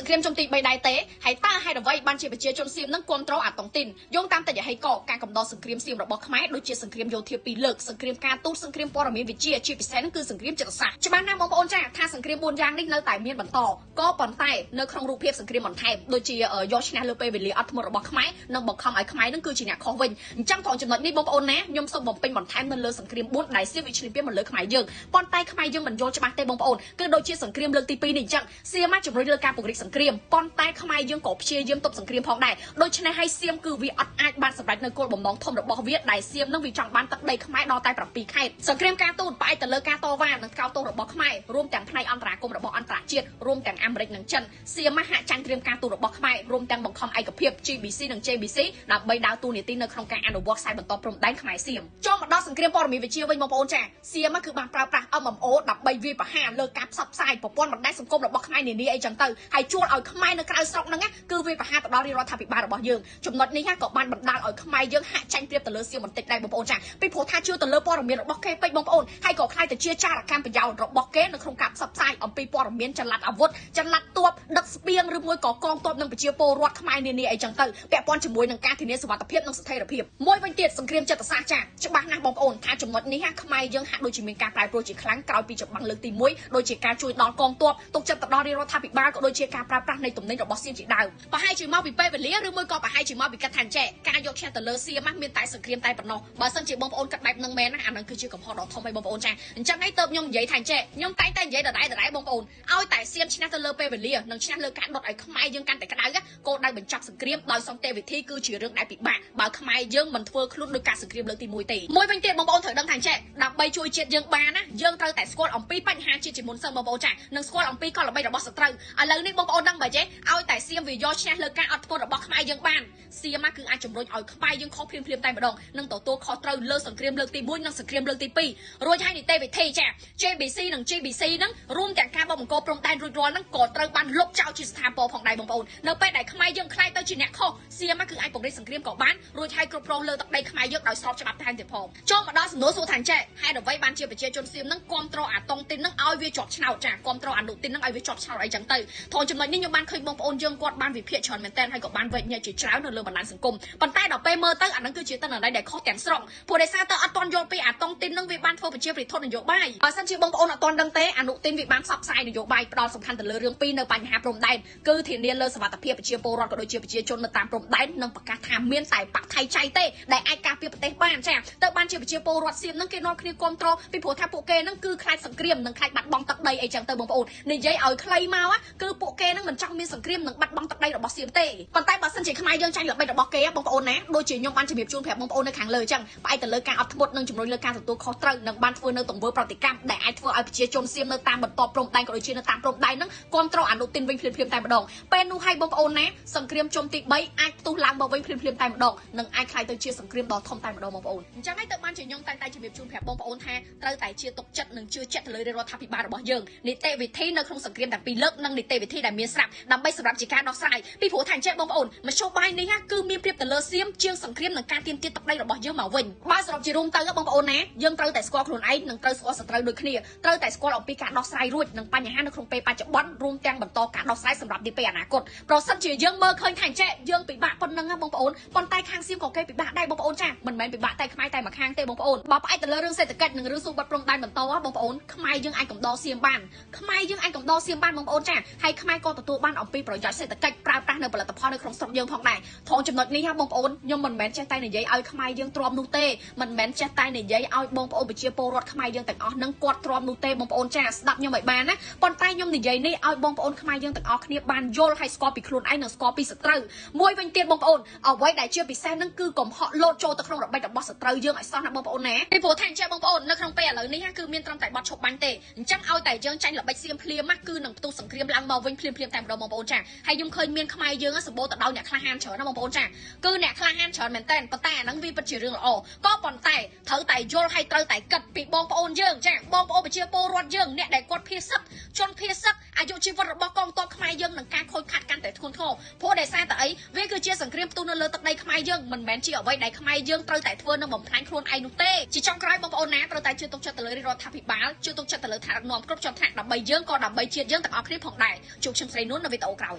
ង្គ្រាមជុំទី3ដៃទេហើយតើហេតុអ្វីបានជាប្រជាជនសៀមនឹងគ្រប់គ្រងអាតុងទីនយោងតាមតយហេកការកំដរសង្គ្រាមសៀមរបស់ខ្មែរដូចជាសង្គ្រាមយោធា2លើកសង្គ្រាមការទូតសង្គ្រាមព័ត៌មានវិទ្យាជាពិសេសគឺសង្គ្រាមចិត្តសាស្ត្រច្បាស់ណាស់បងប្អូនចាថាសង្គ្រាម4យ៉ាងនេះនៅតែមានបន្តក៏ប៉ុន្តែនៅក្នុងរូបភាពសង្គ្រាមបន្ថែមដូចជាយកឈ្នះលើពេលវេលាអត់ធ្មត់របស់ខ្មែរនិងបង្ខំឲ្យខ្មែរនឹងគឺជាអ្នកខុសវិញអញ្ចឹងត្រង់ចំណុចនេះបងប្អូនណាខ្ញុំសូមបំពេញបន្ថែមនៅលើសង្គ្រាម4ដែលសៀមវិឆ្លៀនពីមកលើខ្មែរយើងប៉ុន្តែខ្មែរយើងមិនយល់ច្បាស់ទេបងប្អូនគឺដូចជាសង្គ្រាមលើកទី2នេះអញ្ចឹងសៀមមកជំរុញលើការពង្រីកសង្គ្រាមប៉ុន្តែខ្មែរយើងក៏ព្យាយាមទប់សង្គ្រាមផងដែរដូច្នេះហើយសៀមគឺវាអត់អាចបានសម្រេចនៅគោលបំណងធំរបស់វាដែលសៀមនឹងវាចង់បានទឹកដីខ្មែរដល់តែ7ខេត្តសង្គ្រាមការទូតផ្អែកទៅលើការតវ៉ានិងកោតទោសរបស់ខ្មែររួមទាំងផ្នែកអន្តរាគមន៍របស់អន្តរជាតិរួមទាំងអាមេរិកនិងចិនសៀមមកហាក់ចាញ់ត្រៀមការទូតរបស់ខ្មែររួមទាំងបង្ខំឯកភាព GBC និង JBC ដើម្បីដើរតួនាទីនៅក្នុងការអនុវត្តខ្សែបន្តព្រំដែនខ្មែរសៀមចូលមកដល់សង្គ្រាមព័ត៌មានវិទ្យាវិញបងប្អូនចាសៀមគឺបានប្រើប្រាស់ MMO ដើម្បីវាយប្រហារលើការផ្សព្វផ្សាយប្រព័ន្ធបណ្ដាញសង្គមរបស់ខ្មែរនានាអីចឹងទៅហើយជួលឲ្យខ្មែរនៅក្រៅស្រុកហ្នឹងគឺវាប្រហារទៅដល់រាជរដ្ឋាភិបាលរបស់យើងចំណុចនេះក៏បានបណ្ដាលឲ្យខ្មែរយើងហាក់ចាញ់ប្រៀបទៅលើសៀមបន្តិចដែរបងប្អូនចាពីព្រោះថាជឿទៅលើព័ត៌មានរបស់គេពេកបងប្អូនហើយក៏ខ្លាចទៅជាចារកម្មប្រយោជន៍របស់គេនៅក្នុងការផ្សព្វផ្សាយអំពីព័ត៌មានចល័តអាវុធចល័តទ័ពដឹកស្ពាងឬមួយក៏កងទ័ពនិងប្រជាពលរដ្ឋខ្មែរនានាអីចឹងទៅពាក់ព័ន្ធជាមួយនឹងការធានាសុវត្ថិភាពនិងស្ថិរភាពមួយវិញទៀតសង្គ្រាមចិត្តសាស្ត្រចាច្បាស់ណាស់បងប្អូនថាចំណុចនេះខ្មែរយើងហាក់ដូចជាមានការប្រែប្រួលជាខ្លាំងក្រោយពីចម្បាំងលើកទី1ដូចជាការជួយដល់កងទ័ពទុកចិត្តទៅដល់រាជរដ្ឋាភិបាលក៏ដូចជាការប្រើប្រាស់នៃទំនិញរបស់សៀមជាដើមប្រហែលជាមកពីពេលវេលាឬមួយក៏ប្រហែលជាមកពីកាត់ឋានចែកការយកឈ្នះទៅលើសៀមមានតែសង្គ្រាមតែប៉ុណ្ណោះបើសិនជាបងប្អូនគិតបែបហ្នឹងមែនណាអាហ្នឹងគឺជាកំហុសដ៏ធំហើយបងប្អូនចាអញ្ចឹងហើយទៅខ្ញុំនិយាយថាចេះខ្ញុំតែងតែនិយាយដដែលបងប្អូនឲ្យតែសៀមឈ្នះទៅលើពេលវេលានិងឈ្នះលើការដុតឲ្យខ្មែរយើងកាន់តែក្តៅគោលដៅបញ្ចប់សង្គ្រាមដោយសន្តិវិធីគឺជារឿងដែលពិបាកបើខ្មែរយើងមិនធ្វើខ្លួនដោយការសង្គ្រាមលើកទី1ទេមួយវិញទៀតបងប្អូនត្រូវដឹងថាចេះដើម្បីជួយជាតិយើងបានណាយើងត្រូវតែស្គាល់អំពីបញ្ហាជាតិជាមុនសិនបងប្អូនចានិងស្គាល់អំពីកលល្បិចរបស់សត្រូវឥឡូវនេះបងប្អូនដឹងបើចេះឲ្យតែសៀមវាយកឈ្នះលើការអត់ធ្មត់របស់ខ្មែរយើងបានសៀមគឺអាចជំរុញឲ្យខ្មែរយើងខុសភ្លាមតែម្ដងនិងទទួលខុសត្រូវលើសង្គ្រាមលើកទី1និងសង្គ្រាមលើកទី2រួចហើយនីតិវិធីចា JBC និង GBC ហ្នឹងរួមទាំងការបបបង្កព្រំដែនរួចរាល់ហ្នឹងក៏ត្រូវបានលុបចោលជាស្ថាពរផងដែរបងប្អូននៅពេលដែលខ្មែរយើងខ្លាចទៅជាអ្នកខុសសៀមគឺអាចពង្រីកសង្គ្រាមក៏បានរួចហើយគ្រប់គ្រងលើទឹកដីខ្មែរយើងដោយស្របច្បាប់ថែមទៀតផងចូលមកដល់សំណួរសួរថាចេះហេតុអ្វីបានជាប្រជាជនសៀមហ្នឹងគ្រប់គ្រងអាតុងទីនហ្នឹងឲ្យវាជាប់ឆ្នោតចាគ្រប់គ្រងអនុទីនហ្នឹងឲ្យវាជាប់ឆ្នោតអីចឹងទៅថយចំណុចនេះខ្ញុំបានឃើញបងប្អូនយើងគាត់បានវិភាគច្រើនមែនតើហើយក៏បានវែកញែកជាច្រើននៅលើបណ្ដាញសង្គមប៉ុន្តែដល់ពេលមើលទៅអាហ្នឹងគឺជាទិន្នន័យដែលខុសទាំងស្រុងព្រោះដោយសារតែអត់ទាន់យល់ពីអាតុងទីនហ្នឹងវាបានធ្វើប្រជាប្រិយធននយោបាយបើសិនជាបងប្អូនអត់ទាន់ដឹងទេអនុទីនវាបានផ្សព្វផ្សាយនយោបាយផ្ដោតសំខាន់ទៅលើរឿងពីរនៅបញ្ហាព្រំដែនគឺធានាលើសុវត្ថិភាពប្រជាពលរដ្ឋក៏ដូចជាប្រជាជននៅតាមព្រំដែននិងប្រកាសថាមានតែបកថៃចៃទេដែលអាចការពារប្រទេសបានចាទៅបានជាប្រជាពលរដ្ឋសៀមហ្នឹងគេនាំគ្នាគ្រប់គ្រងពីព្រោះថាពួកគេហ្នឹងគឺខ្លាចសង្គ្រាមនិងខ្លាចបាត់បង់ទឹកដីអីចឹងទៅបងប្អូននិយាយឲ្យខ្លីមកគឺពួកគេហ្នឹងមិនចង់មានសង្គ្រាមនិងបាត់បង់ទឹកដីរបស់សៀមទេប៉ុន្តែបើសិនជាខ្មែរយើងចាញ់ល្បិចរបស់គេបងប្អូនណាដូចជាខ្ញុំបានជម្រាបជូនប្រាប់បងប្អូននៅខាងលើចឹងផ្អែកទៅលើការអត់ធ្មត់និងជំរុញលើការទទួលខុសត្រូវនិងបានធ្វើនៅទង្វើប្រតិកម្មដែលអាចធ្វើឲ្យប្រជាជនសៀមនៅតាមបន្ទាប់ព្រំដែនក៏ដូចជានៅតាមព្រំដែនហ្នឹងគ្រប់គ្រងអនុទីនវិញភ្លាមតែម្ដងពេលនោះឲ្យបងប្អូនណាសង្គ្រាមជុំទី3អាចផ្ទុះឡើងមកវិញភ្លាមតែម្ដងនិងអាចខ្លាយទៅជាសង្គ្រាមដ៏ធំតែម្ដងបងប្អូនអញ្ចឹងហើយទៅបានជាខ្ញុំតែងតែជម្រាបជូនប្រាប់បងប្អូនថាត្រូវតែជឿទុកចិត្តនិងជឿជាក់ទៅលើរដ្ឋាភិបាលរបស់យើងនីតិវិធីនៅក្នុងសង្គ្រាមទាំងពីរលើកនិងនីតិវិធីដែលមានស្រាប់ដើម្បីសម្រាប់ជាការដោះស្រាយពីព្រោះថាអញ្ចឹងបងប្អូនមធ្យោបាយនេះគឺមានប្រៀបទៅលើសៀមជាងសង្គ្រាមនិងការទាមទារទឹកដីរបស់យើងមកវិញបើសរុបជារួមទៅបងប្អូនណាយើងត្រូវតែស្គាល់ខ្លួនឯងនិងត្រូវស្គាល់សត្រូវដូចគ្នាត្រូវតែស្គាល់អំពីការដោះស្រាយរួចនិងបញ្ហានៅក្នុងពេលបច្ចុប្បន្នរួមទាំងបន្តការដោះស្រាយសម្រាប់នាពេលអនាគតប្រសិនជាយើងមើលឃើញថាអញ្ចឹងយើងពិបាកប៉ុណ្ណឹងបងប្អូនប៉ុន្តែខាងសៀមក៏គេពិបាកដែរបងប្អូនចាមិនមែនពិបាកតែខ្មែរតែមួយខាងទេបងប្អូនបើផ្អែកទៅលើរឿងសេដ្ឋកិច្ចនិងរឿងសួរបាត់ព្រំដែនបន្តបងប្អូនខ្មែរយើងអាចកំដរសៀមបានខ្មែរយើងអាចកំដរសៀមបានបងប្អូនចាហើយខ្មែរក៏ទទួលបានអំពីប្រយោជន៍សេដ្ឋកិច្ចប្រើប្រាស់នៅផលិតផលនៅក្នុងស្រុកយើងផងដែរថងចំណុចនេះបងប្អូនខ្ញុំមិនមែនចេះតែនិយាយឲ្យខ្មែរយើងទ្រាំនោះទេមិនមែនចេះតែនិយាយឲ្យបងប្អូនប្រជាពលរដ្ឋខ្មែរយើងទាំងអស់នឹងគាត់ទ្រាំនោះទេបងប្អូនចាស្ដាប់ខ្ញុំឲ្យបានណាប៉ុន្តែខ្ញុំនិយាយនេះឲ្យបងប្អូនខ្មែរយើងទាំងអស់គ្នាបានយល់ហើយស្គាល់ពីខ្លួនឯងនិងស្គាល់ពីសត្រូវមួយវិញទៀតបងប្អូនអ្វីដែលជាពិសេសហ្នឹងគឺកុំហក់លោតចូលទៅក្នុងរបិចរបស់សត្រូវយើងឲ្យសោះណាបងប្អូនណាពីព្រោះថាអញ្ចឹងបងប្អូននៅក្នុងពេលឥឡូវនេះគឺមានត្រឹមតែបត់ឈប់បាញ់ទេអញ្ចឹងឲ្យតែយើងចាញ់ល្បិចសៀមភ្លាមគឺនឹងផ្ទុះសង្គ្រាមឡើងមកវិញភ្លាមតែម្ដងបងប្អូនចាហើយខ្ញុំឃើញមានខ្មែរយើងសម្បូរទៅដោយអ្នកក្លាហានច្រើនណាបងប្អូនចាគឺអ្នកក្លាហានច្រើនមែនតើប៉ុន្តែអាហ្នឹងវាពិតជារឿងល្អក៏ប៉ុន្តែត្រូវតែយល់ហើយត្រូវតែគិតពីបងប្អូនយើងចាបងប្អូនប្រជាពលរដ្ឋយើងអ្នកដែលគាត់ភៀសសឹកជនភៀសសឹកអាយុជីវិតរបស់កងទ័ពខ្មែរយើងនឹងការខូចខាតកាន់តែធ្ងន់ធ្ងរព្រោះដោយសារតែអីវាគឺជាសង្គ្រាមផ្ទុះនៅលើទឹកដីខ្មែរយើងមិនមែនជាអ្វីដែលខ្មែរយើងត្រូវតែធ្វើនឹងបំផ្លាញខ្លួនឯងនោះទេជាចុងក្រោយបងប្អូនណាត្រូវតែជឿទុកចិត្តទៅលើរដ្ឋាភិបាលជឿទុកចិត្តទៅលើថ្នាក់ដឹកនាំគ្រប់ជាន់ថ្នាក់ដើម្បីយើងក៏ដើម្បីជាតិយើងទាំងអស់គ្នាផងដែរជួបខ្ញុំស្រីនួននៅវីដេអូក្រោយ